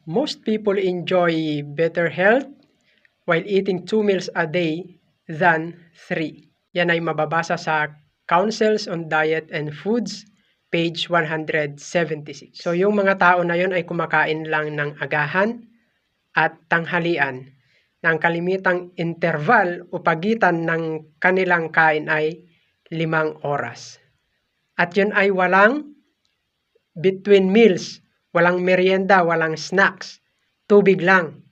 Most people enjoy better health while eating 2 meals a day than 3. Yan ay mababasa sa Counsels on Diet and Foods, page 176. So yung mga tao na yon ay kumakain lang ng agahan at tanghalian na ang kalimitang interval o pagitan ng kanilang kain ay 5 oras. At yun ay walang between meals, walang merienda, walang snacks, tubig lang.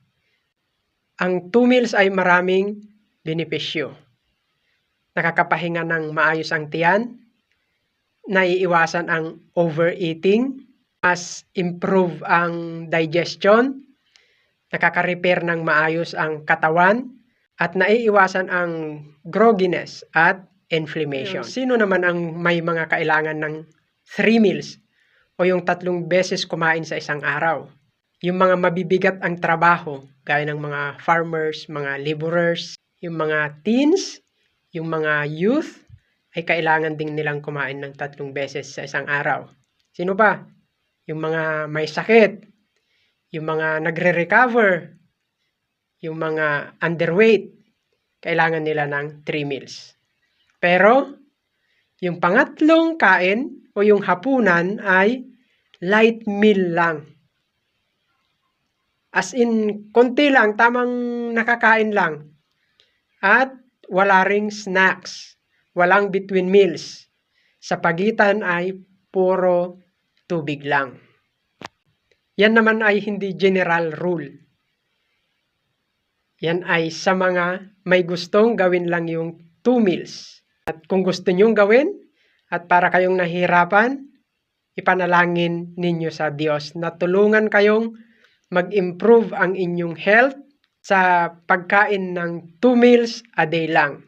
Ang 2 meals ay maraming benepisyo. Nakakapahinga ng maayos ang tiyan, naiiwasan ang overeating, mas improve ang digestion, nakaka-repair ng maayos ang katawan, at naiiwasan ang grogginess at inflammation. Sino naman ang may mga kailangan ng 3 meals o yung 3 beses kumain sa isang araw? Yung mga mabibigat ang trabaho, gaya ng mga farmers, mga laborers, yung mga teens, yung mga youth, ay kailangan din nilang kumain ng 3 beses sa isang araw. Sino pa? Yung mga may sakit, yung mga nagre-recover, yung mga underweight, kailangan nila ng 3 meals. Pero, yung pangatlong kain o yung hapunan ay light meal lang. As in, konti lang, tamang nakakain lang. At wala ring snacks, walang between meals. Sa pagitan ay puro tubig lang. Yan naman ay hindi general rule. Yan ay sa mga may gustong gawin lang yung 2 meals. At kung gusto nyong gawin at para kayong nahihirapan, ipanalangin ninyo sa Diyos na tulungan kayong mag-improve ang inyong health sa pagkain ng 2 meals a day lang.